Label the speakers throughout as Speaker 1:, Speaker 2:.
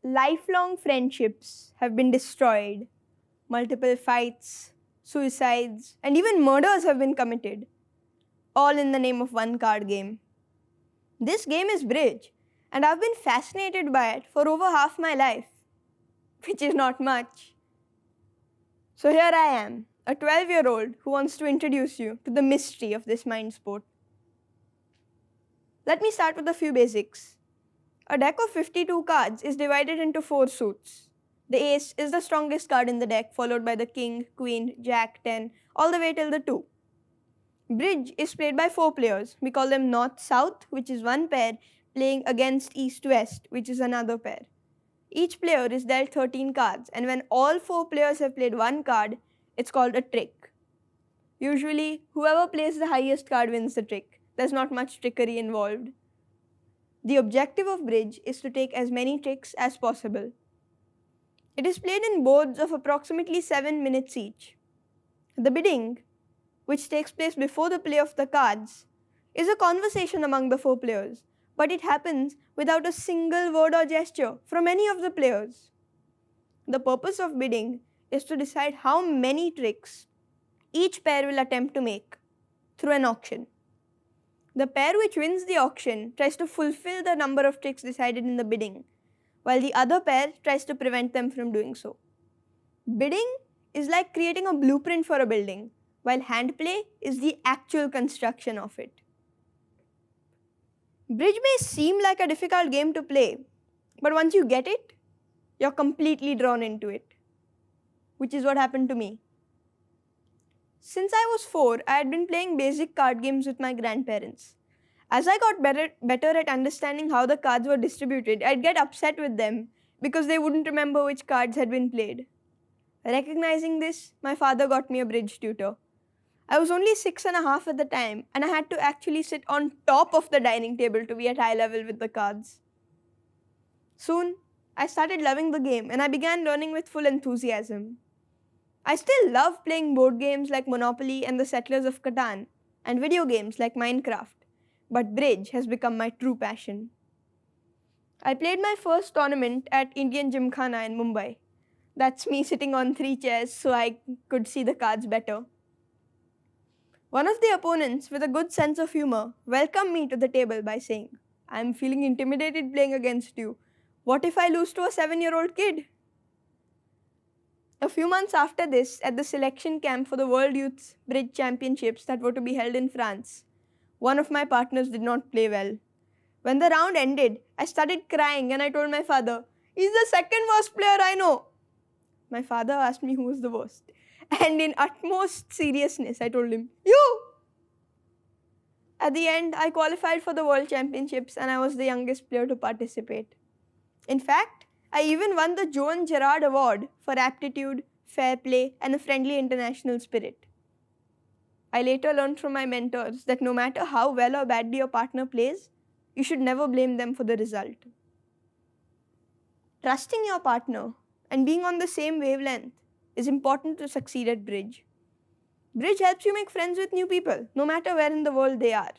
Speaker 1: Lifelong friendships have been destroyed. Multiple fights, suicides, and even murders have been committed, all in the name of one card game. This game is Bridge, and I've been fascinated by it for over half my life, which is not much. So here I am, a 12-year-old who wants to introduce you to the mystery of this mind sport. Let me start with a few basics. A deck of 52 cards is divided into 4 suits. The ace is the strongest card in the deck, followed by the king, queen, jack, 10, all the way till the 2. Bridge is played by 4 players. We call them north-south, which is one pair, playing against east-west, which is another pair. Each player is dealt 13 cards, and when all 4 players have played one card, it's called a trick. Usually, whoever plays the highest card wins the trick. There's not much trickery involved. The objective of Bridge is to take as many tricks as possible. It is played in boards of approximately 7 minutes each. The bidding, which takes place before the play of the cards, is a conversation among the 4 players, but it happens without a single word or gesture from any of the players. The purpose of bidding is to decide how many tricks each pair will attempt to make through an auction. The pair which wins the auction tries to fulfill the number of tricks decided in the bidding, while the other pair tries to prevent them from doing so. Bidding is like creating a blueprint for a building, while handplay is the actual construction of it. Bridge may seem like a difficult game to play, but once you get it, you're completely drawn into it, which is what happened to me. Since I was 4, I had been playing basic card games with my grandparents. As I got better at understanding how the cards were distributed, I'd get upset with them because they wouldn't remember which cards had been played. Recognizing this, my father got me a bridge tutor. I was only 6.5 at the time, and I had to actually sit on top of the dining table to be at eye level with the cards. Soon, I started loving the game and I began learning with full enthusiasm. I still love playing board games like Monopoly and the Settlers of Catan, and video games like Minecraft, but Bridge has become my true passion. I played my first tournament at Indian Gymkhana in Mumbai. That's me sitting on 3 chairs so I could see the cards better. One of the opponents, with a good sense of humor, welcomed me to the table by saying, "I'm feeling intimidated playing against you. What if I lose to a 7-year-old kid?" A few months after this, at the selection camp for the World Youth Bridge Championships that were to be held in France, one of my partners did not play well. When the round ended, I started crying and I told my father, "He's the second worst player I know." My father asked me who was the worst, and in utmost seriousness, I told him, "You!" At the end, I qualified for the World Championships and I was the youngest player to participate. In fact, I even won the Joan Gerard Award for aptitude, fair play, and a friendly international spirit. I later learned from my mentors that no matter how well or badly your partner plays, you should never blame them for the result. Trusting your partner and being on the same wavelength is important to succeed at Bridge. Bridge helps you make friends with new people, no matter where in the world they are.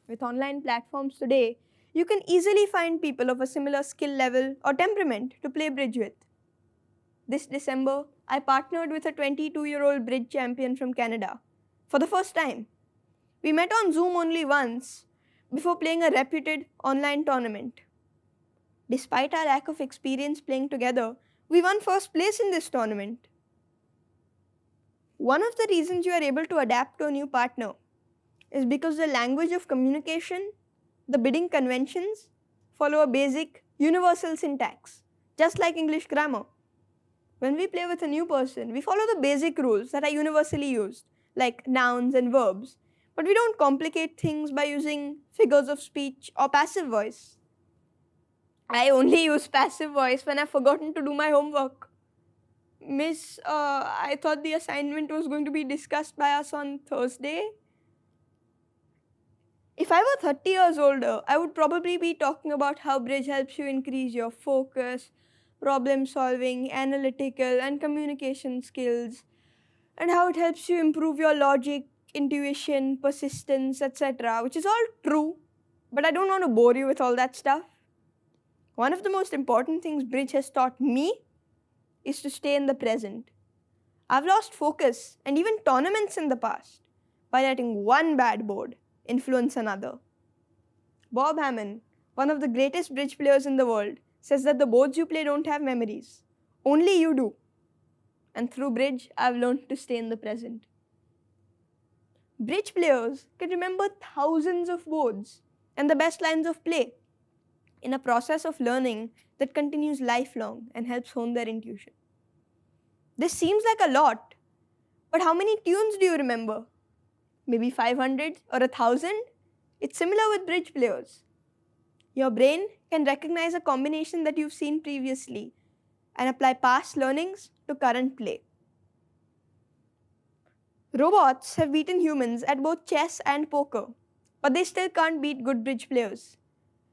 Speaker 1: With online platforms today, you can easily find people of a similar skill level or temperament to play Bridge with. This December, I partnered with a 22-year-old Bridge champion from Canada for the first time. We met on Zoom only once before playing a reputed online tournament. Despite our lack of experience playing together, we won first place in this tournament. One of the reasons you are able to adapt to a new partner is because the language of communication, the bidding conventions, follow a basic, universal syntax, just like English grammar. When we play with a new person, we follow the basic rules that are universally used, like nouns and verbs, but we don't complicate things by using figures of speech or passive voice. I only use passive voice when I've forgotten to do my homework. Miss, I thought the assignment was going to be discussed by us on Thursday. If I were 30 years older, I would probably be talking about how Bridge helps you increase your focus, problem solving, analytical, and communication skills, and how it helps you improve your logic, intuition, persistence, etc., which is all true, but I don't want to bore you with all that stuff. One of the most important things bridge has taught me is to stay in the present. I've lost focus and even tournaments in the past by letting one bad board influence another. Bob Hammond, one of the greatest bridge players in the world, says that the boards you play don't have memories. Only you do. And through bridge, I've learned to stay in the present. Bridge players can remember thousands of boards and the best lines of play in a process of learning that continues lifelong and helps hone their intuition. This seems like a lot, but how many tunes do you remember? Maybe 500 or 1,000? It's similar with bridge players. Your brain can recognize a combination that you've seen previously and apply past learnings to current play. Robots have beaten humans at both chess and poker, but they still can't beat good bridge players.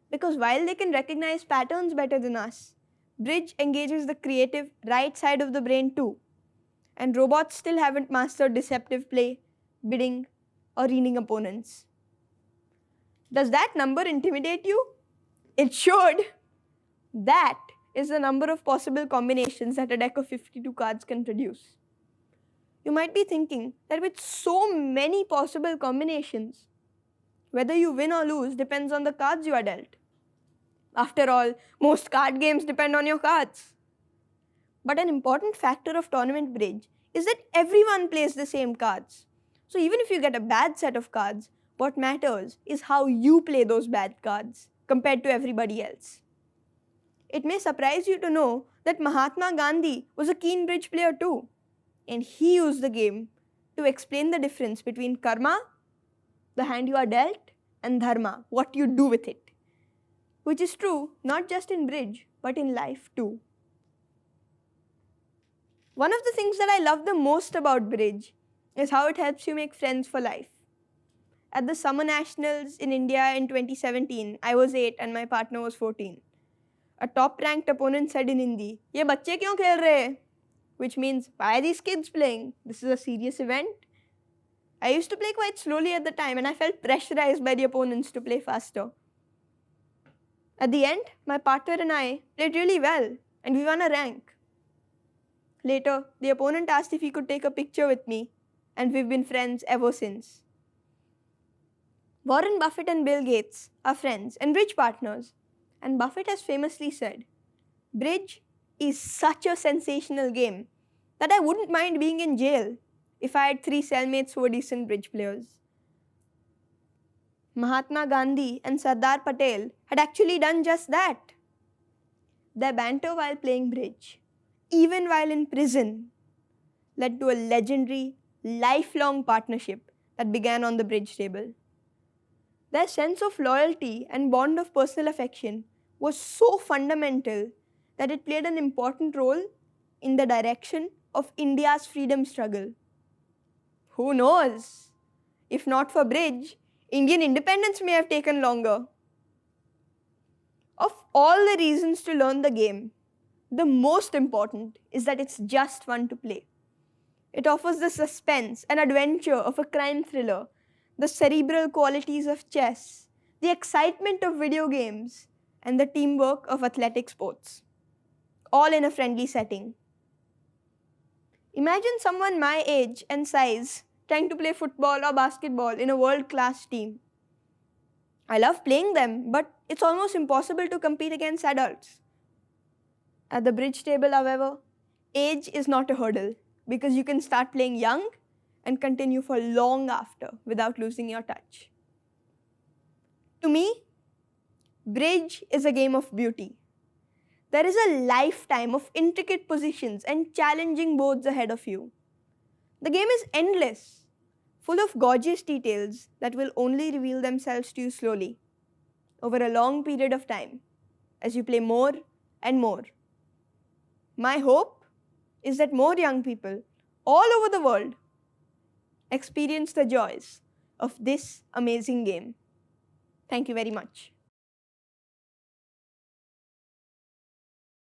Speaker 1: Because while they can recognize patterns better than us, bridge engages the creative right side of the brain too. And robots still haven't mastered deceptive play, bidding, or reading opponents. Does that number intimidate you? It should. That is the number of possible combinations that a deck of 52 cards can produce. You might be thinking that with so many possible combinations, whether you win or lose depends on the cards you are dealt. After all, most card games depend on your cards. But an important factor of tournament bridge is that everyone plays the same cards. So even if you get a bad set of cards, what matters is how you play those bad cards compared to everybody else. It may surprise you to know that Mahatma Gandhi was a keen bridge player too, and he used the game to explain the difference between karma, the hand you are dealt, and dharma, what you do with it. Which is true not just in bridge, but in life too. One of the things that I love the most about bridge is how it helps you make friends for life. At the Summer Nationals in India in 2017, I was 8 and my partner was 14. A top-ranked opponent said in Hindi, "Ye bacche kyun khel rahe?" Which means, why are these kids playing? This is a serious event. I used to play quite slowly at the time and I felt pressurized by the opponents to play faster. At the end, my partner and I played really well and we won a rank. Later, the opponent asked if he could take a picture with me and we've been friends ever since. Warren Buffett and Bill Gates are friends and bridge partners, and Buffett has famously said, "Bridge is such a sensational game that I wouldn't mind being in jail if I had 3 cellmates who were decent bridge players." Mahatma Gandhi and Sardar Patel had actually done just that. Their banter while playing bridge, even while in prison, led to a legendary, lifelong partnership that began on the bridge table. Their sense of loyalty and bond of personal affection was so fundamental that it played an important role in the direction of India's freedom struggle. Who knows? If not for bridge, Indian independence may have taken longer. Of all the reasons to learn the game, the most important is that it's just fun to play. It offers the suspense and adventure of a crime thriller, the cerebral qualities of chess, the excitement of video games, and the teamwork of athletic sports, all in a friendly setting. Imagine someone my age and size trying to play football or basketball in a world-class team. I love playing them, but it's almost impossible to compete against adults. At the bridge table, however, age is not a hurdle because you can start playing young and continue for long after without losing your touch. To me, bridge is a game of beauty. There is a lifetime of intricate positions and challenging boards ahead of you. The game is endless, full of gorgeous details that will only reveal themselves to you slowly, over a long period of time, as you play more and more. My hope is that more young people all over the world experience the joys of this amazing game. Thank you very much.